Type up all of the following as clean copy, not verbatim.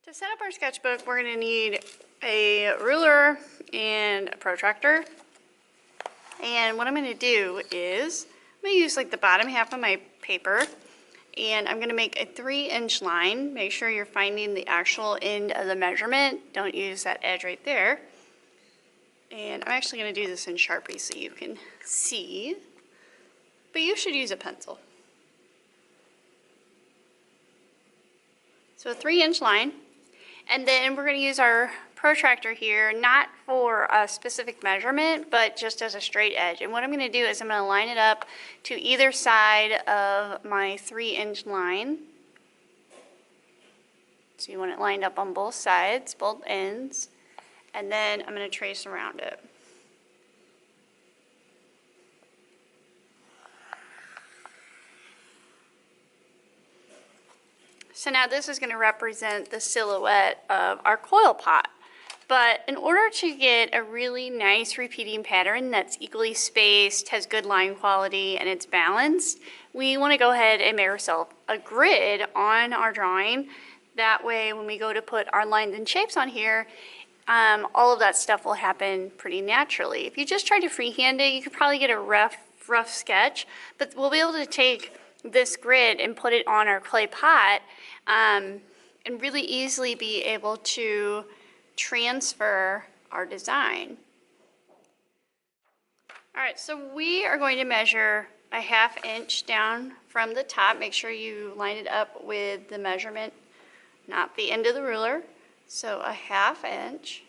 To set up our sketchbook, we're going to need a ruler and a protractor. And what I'm going to do is, I'm going to use like the bottom half of my paper, and I'm going to make a 3-inch line. Make sure you're finding the actual end of the measurement. Don't use that edge right there. And I'm actually going to do this in Sharpie so you can see, but you should use a pencil. So a 3-inch line. And then we're going to use our protractor here, not for a specific measurement, but just as a straight edge. And what I'm going to do is I'm going to line it up to either side of my 3-inch line. So you want it lined up on both sides, both ends. And then I'm going to trace around it. So now this is going to represent the silhouette of our coil pot. But in order to get a really nice repeating pattern that's equally spaced, has good line quality, and it's balanced, we want to go ahead and make ourselves a grid on our drawing. That way when we go to put our lines and shapes on here, all of that stuff will happen pretty naturally. If you just try to freehand it, you could probably get a rough sketch, but we'll be able to take this grid and put it on our clay pot and really easily be able to transfer our design. All right, so we are going to measure a 1/2 inch down from the top. Make sure you line it up with the measurement, not the end of the ruler. So a 1/2 inch.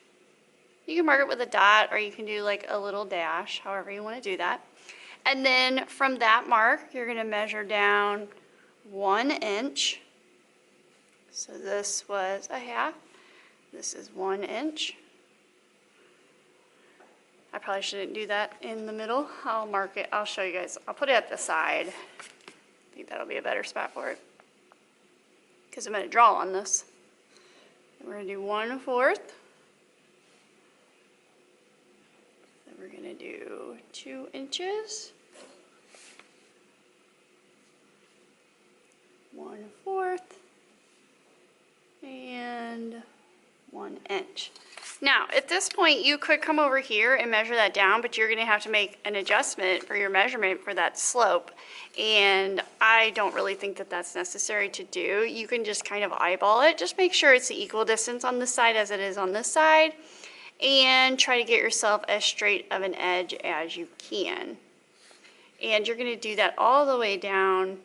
You can mark it with a dot, or you can do like a little dash, however you want to do that. And then from that mark, you're going to measure down 1 inch. So this was a 1/2. This is 1 inch. I probably shouldn't do that in the middle. I'll mark it. I'll show you guys. I'll put it at the side. I think that'll be a better spot for it, because I'm going to draw on this. We're going to do 1/4. Then we're going to do 2 inches. 1/4. And 1 inch. Now, at this point, you could come over here and measure that down, but you're going to have to make an adjustment for your measurement for that slope. And I don't really think that that's necessary to do. You can just kind of eyeball it. Just make sure it's the equal distance on this side as it is on this side. And try to get yourself as straight of an edge as you can. And you're going to do that all the way down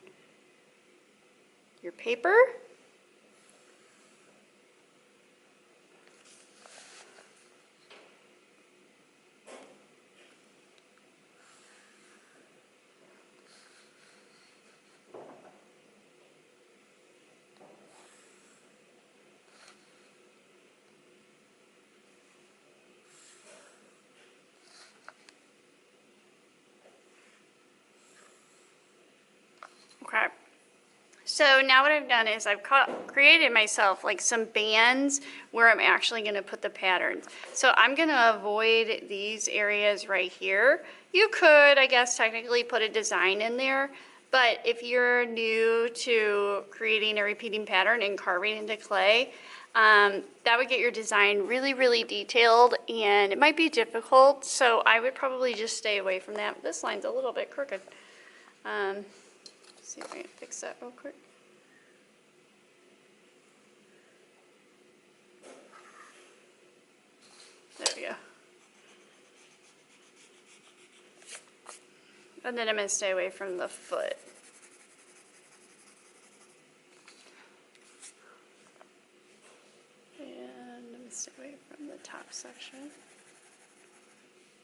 your paper. Okay, so now what I've done is I've created myself like some bands where I'm actually going to put the patterns. So I'm going to avoid these areas right here. You could, I guess, technically put a design in there, but if you're new to creating a repeating pattern and carving into clay, that would get your design really, really detailed, and it might be difficult, so I would probably just stay away from that. This line's a little bit crooked. See if I can fix that real quick. There we go. And then I'm going to stay away from the foot. And I'm going to stay away from the top section.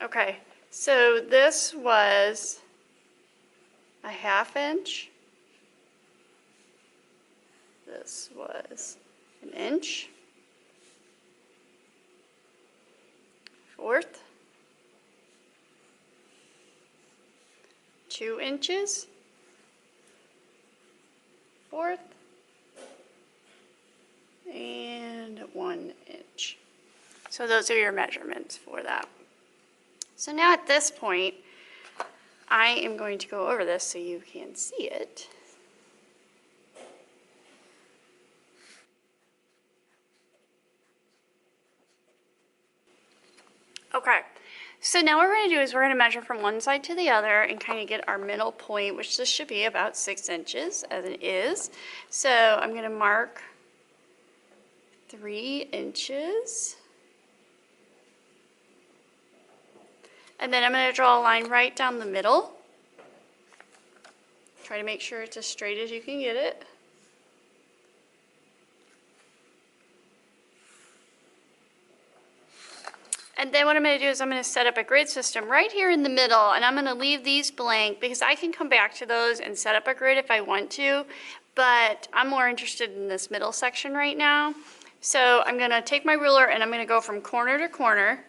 Okay, so this was a 1/2 inch. This was 1 inch. 1/4. 2 inches. 1/4. And 1 inch. So those are your measurements for that. So now at this point, I am going to go over this so you can see it. Okay, so now what we're going to do is we're going to measure from one side to the other and kind of get our middle point, which this should be about 6 inches, as it is. So I'm going to mark 3 inches. And then I'm going to draw a line right down the middle. Try to make sure it's as straight as you can get it. And then what I'm going to do is I'm going to set up a grid system right here in the middle, and I'm going to leave these blank because I can come back to those and set up a grid if I want to, but I'm more interested in this middle section right now. So I'm going to take my ruler and I'm going to go from corner to corner.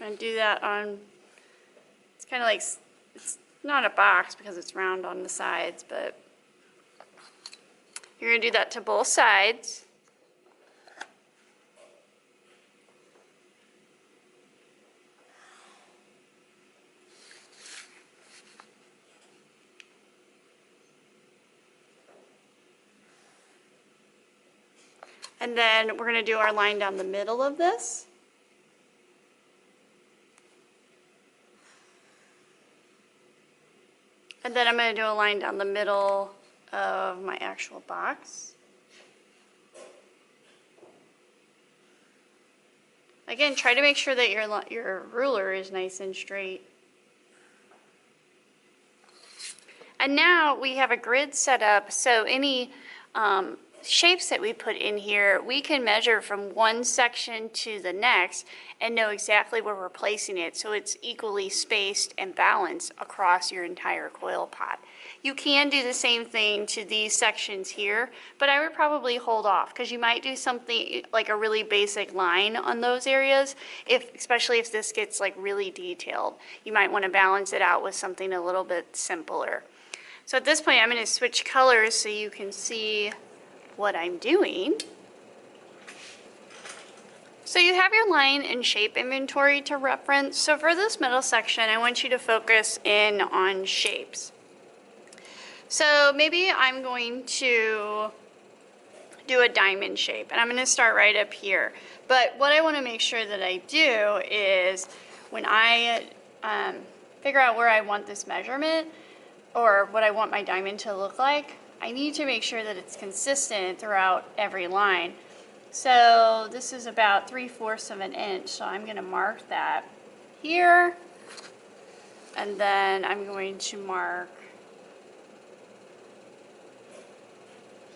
And do that on, it's kind of like, it's not a box because it's round on the sides, but you're going to do that to both sides. And then we're going to do our line down the middle of this. And then I'm going to do a line down the middle of my actual box. Again, try to make sure that your ruler is nice and straight. And now we have a grid set up, so any shapes that we put in here, we can measure from one section to the next and know exactly where we're placing it, so it's equally spaced and balanced across your entire coil pot. You can do the same thing to these sections here, but I would probably hold off because you might do something like a really basic line on those areas, especially if this gets like really detailed. You might want to balance it out with something a little bit simpler. So at this point, I'm going to switch colors so you can see what I'm doing. So you have your line and shape inventory to reference. So for this middle section, I want you to focus in on shapes. So maybe I'm going to do a diamond shape, and I'm going to start right up here. But what I want to make sure that I do is when I figure out where I want this measurement or what I want my diamond to look like, I need to make sure that it's consistent throughout every line. So this is about 3/4 of an inch, so I'm going to mark that here, and then I'm going to mark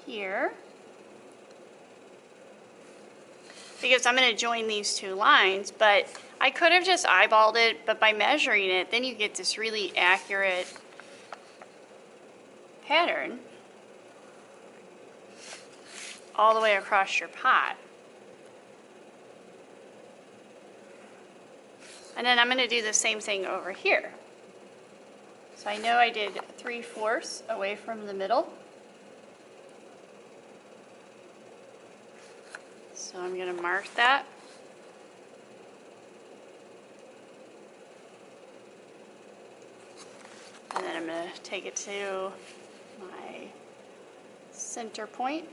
here, because I'm going to join these two lines, but I could have just eyeballed it, but by measuring it, then you get this really accurate pattern all the way across your pot. And then I'm going to do the same thing over here. So I know I did 3/4 away from the middle. So I'm going to mark that. And then I'm going to take it to my center point.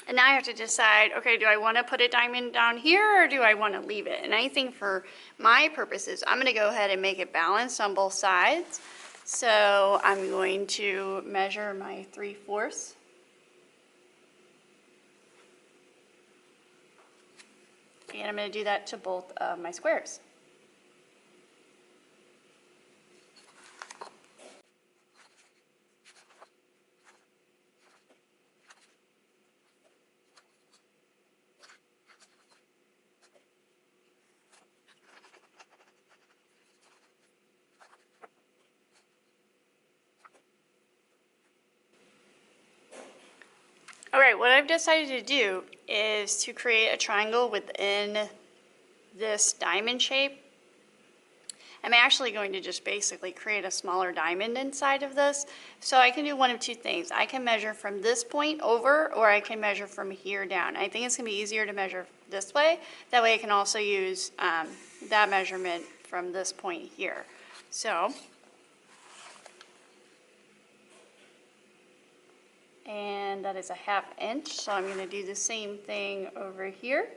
And now I have to decide, okay, do I want to put a diamond down here or do I want to leave it? And I think for my purposes, I'm going to go ahead and make it balanced on both sides. So I'm going to measure my 3/4. And I'm going to do that to both of my squares. All right, what I've decided to do is to create a triangle within this diamond shape. I'm actually going to just basically create a smaller diamond inside of this. So I can do one of two things. I can measure from this point over, or I can measure from here down. I think it's going to be easier to measure this way. That way I can also use that measurement from this point here. So, and that is a 1/2 inch, so I'm going to do the same thing over here.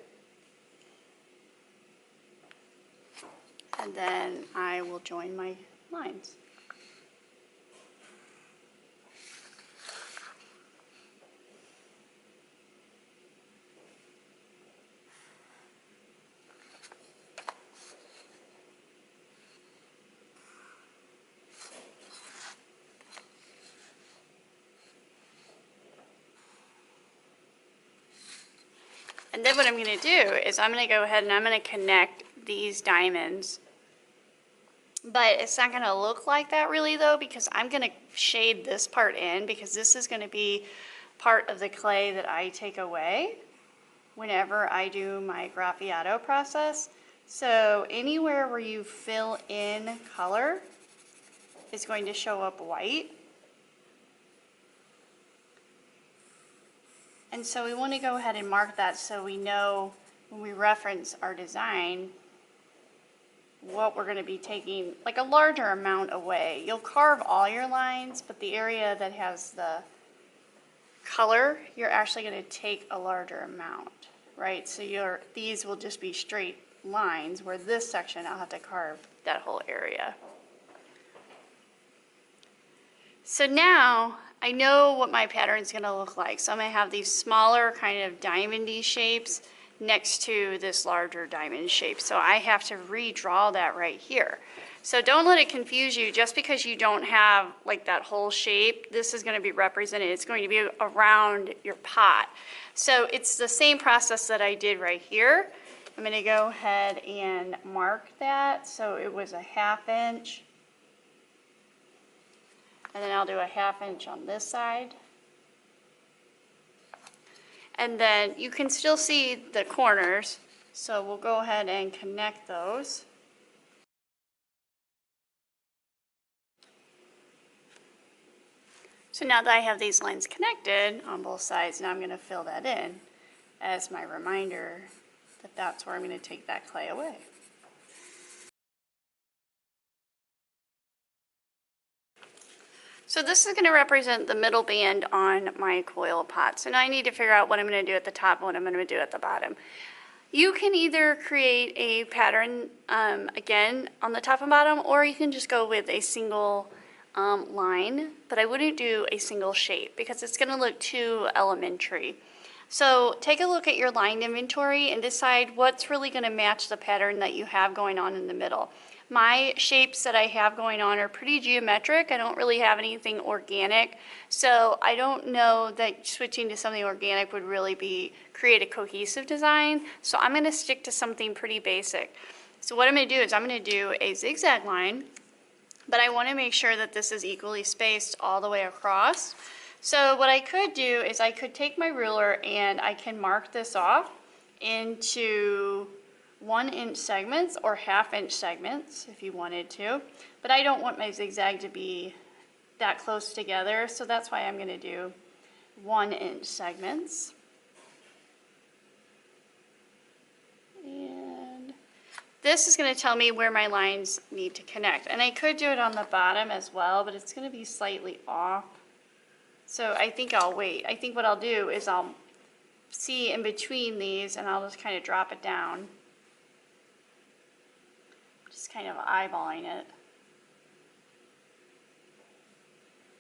And then I will join my lines. And then what I'm going to do is I'm going to go ahead and I'm going to connect these diamonds. But it's not going to look like that really though, because I'm going to shade this part in, because this is going to be part of the clay that I take away whenever I do my graffiato process. So anywhere where you fill in color is going to show up white. And so we want to go ahead and mark that so we know when we reference our design what we're going to be taking, like a larger amount away. You'll carve all your lines, but the area that has the color, you're actually going to take a larger amount, right? So these will just be straight lines, where this section I'll have to carve that whole area. So now I know what my pattern is going to look like. So I'm going to have these smaller kind of diamondy shapes next to this larger diamond shape. So I have to redraw that right here. So don't let it confuse you. Just because you don't have like that whole shape, this is going to be represented. It's going to be around your pot. So it's the same process that I did right here. I'm going to go ahead and mark that. So it was a 1/2 inch. And then I'll do a 1/2 inch on this side. And then you can still see the corners, so we'll go ahead and connect those. So now that I have these lines connected on both sides, now I'm going to fill that in as my reminder that that's where I'm going to take that clay away. So this is going to represent the middle band on my coil pot. So now I need to figure out what I'm going to do at the top and what I'm going to do at the bottom. You can either create a pattern again on the top and bottom, or you can just go with a single line, but I wouldn't do a single shape because it's going to look too elementary. So take a look at your line inventory and decide what's really going to match the pattern that you have going on in the middle. My shapes that I have going on are pretty geometric. I don't really have anything organic, so I don't know that switching to something organic would really create a cohesive design. So I'm going to stick to something pretty basic. So what I'm going to do is I'm going to do a zigzag line, but I want to make sure that this is equally spaced all the way across. So what I could do is I could take my ruler and I can mark this off into 1 inch segments or 1/2 inch segments if you wanted to, but I don't want my zigzag to be that close together, so that's why I'm going to do 1 inch segments. And this is going to tell me where my lines need to connect, and I could do it on the bottom as well, but it's going to be slightly off. So I think I'll wait. I think what I'll do is I'll see in between these and I'll just kind of drop it down. Just kind of eyeballing it,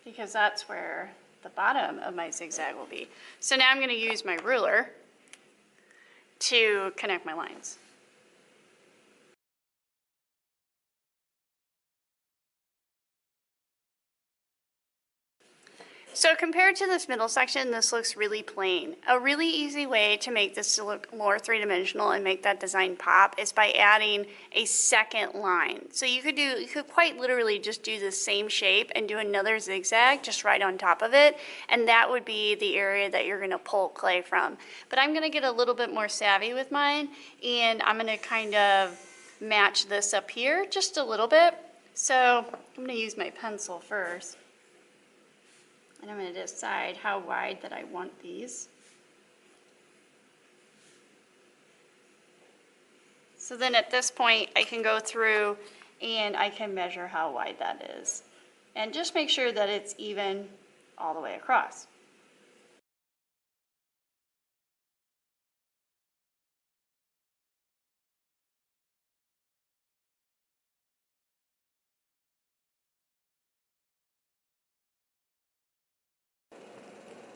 because that's where the bottom of my zigzag will be. So now I'm going to use my ruler to connect my lines. So compared to this middle section, this looks really plain. A really easy way to make this to look more three-dimensional and make that design pop is by adding a second line. So you could quite literally just do the same shape and do another zigzag just right on top of it, and that would be the area that you're gonna pull clay from. But I'm gonna get a little bit more savvy with mine, and I'm gonna kind of match this up here just a little bit. So I'm gonna use my pencil first. And I'm going to decide how wide that I want these. So then at this point, I can go through and I can measure how wide that is. And just make sure that it's even all the way across.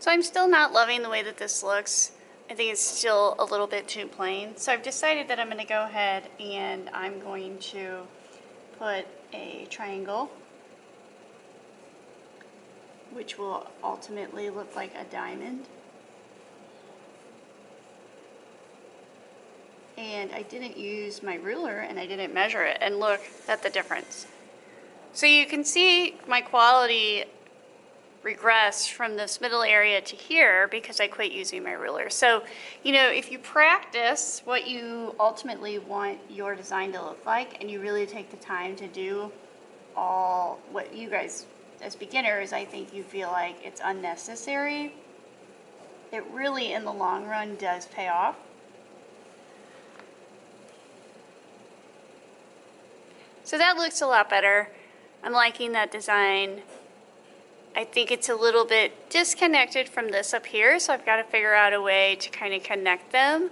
So I'm still not loving the way that this looks. I think it's still a little bit too plain. So I've decided that I'm going to go ahead and I'm going to put a triangle, which will ultimately look like a diamond. And I didn't use my ruler and I didn't measure it, and look at the difference. So you can see my quality regress from this middle area to here because I quit using my ruler. So, you know, if you practice what you ultimately want your design to look like, and you really take the time to do all what you guys as beginners, I think you feel like it's unnecessary, it really in the long run does pay off. So that looks a lot better. I'm liking that design. I think it's a little bit disconnected from this up here, so I've got to figure out a way to kind of connect them.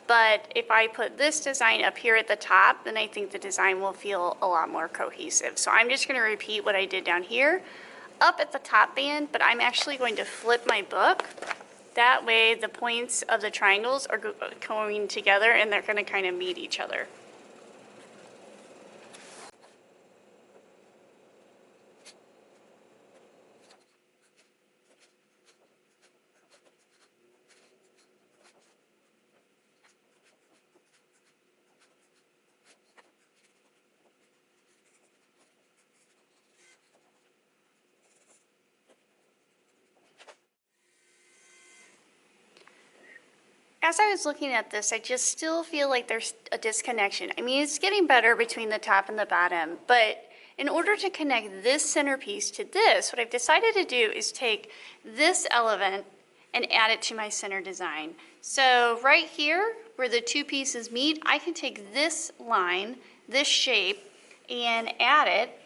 But if I put this design up here at the top, then I think the design will feel a lot more cohesive. So I'm just going to repeat what I did down here up at the top band, but I'm actually going to flip my book. That way the points of the triangles are going together and they're going to kind of meet each other. As I was looking at this, I just still feel like there's a disconnection. I mean, it's getting better between the top and the bottom, but in order to connect this centerpiece to this, what I've decided to do is take this element and add it to my center design. So right here, where the two pieces meet, I can take this line, this shape, and add it.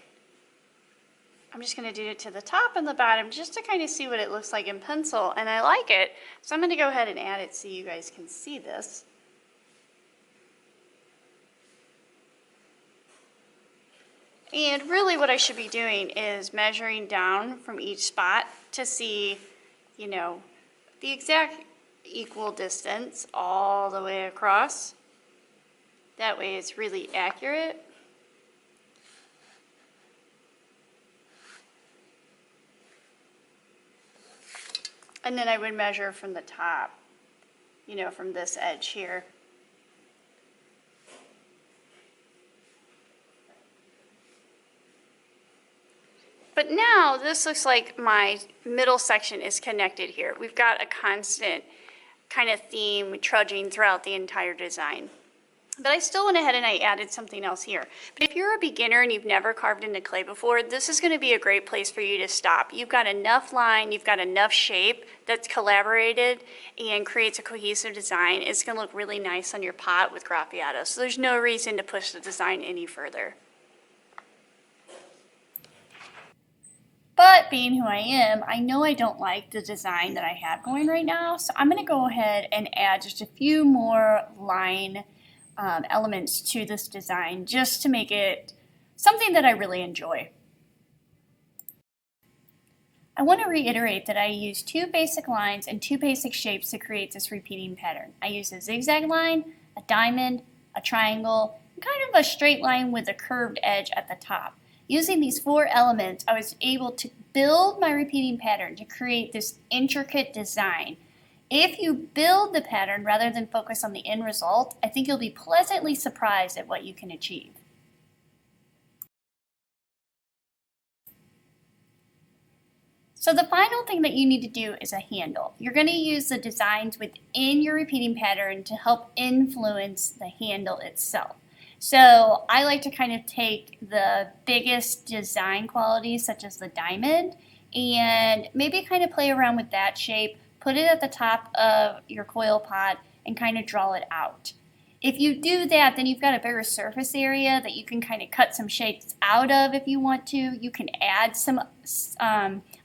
I'm just going to do it to the top and the bottom just to kind of see what it looks like in pencil, and I like it, so I'm going to go ahead and add it so you guys can see this. And really what I should be doing is measuring down from each spot to see, you know, the exact equal distance all the way across. That way it's really accurate. And then I would measure from the top, you know, from this edge here. But now this looks like my middle section is connected here. We've got a constant kind of theme trudging throughout the entire design. But I still went ahead and I added something else here. But if you're a beginner and you've never carved into clay before, this is going to be a great place for you to stop. You've got enough line, you've got enough shape that's collaborated and creates a cohesive design. It's going to look really nice on your pot with graffiato. So there's no reason to push the design any further. But being who I am, I know I don't like the design that I have going right now. So I'm going to go ahead and add just a few more line elements to this design just to make it something that I really enjoy. I want to reiterate that I use two basic lines and two basic shapes to create this repeating pattern. I use a zigzag line, a diamond, a triangle, and kind of a straight line with a curved edge at the top. Using these four elements, I was able to build my repeating pattern to create this intricate design. If you build the pattern rather than focus on the end result, I think you'll be pleasantly surprised at what you can achieve. So the final thing that you need to do is a handle. You're going to use the designs within your repeating pattern to help influence the handle itself. So I like to kind of take the biggest design qualities, such as the diamond, and maybe kind of play around with that shape, put it at the top of your coil pot, and kind of draw it out. If you do that, then you've got a bigger surface area that you can kind of cut some shapes out of if you want to. You can add some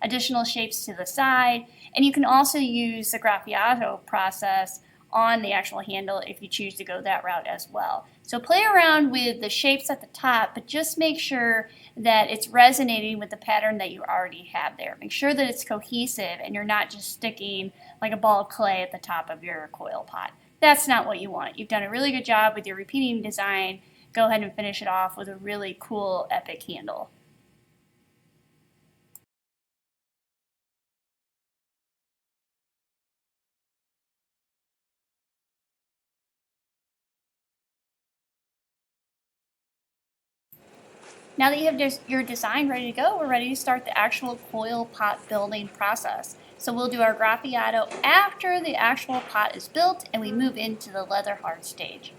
additional shapes to the side, and you can also use the graffiato process on the actual handle if you choose to go that route as well. So play around with the shapes at the top, but just make sure that it's resonating with the pattern that you already have there. Make sure that it's cohesive and you're not just sticking like a ball of clay at the top of your coil pot. That's not what you want. You've done a really good job with your repeating design. Go ahead and finish it off with a really cool, epic handle. Now that you have your design ready to go, we're ready to start the actual coil pot building process. So we'll do our graffiato after the actual pot is built and we move into the leather hard stage.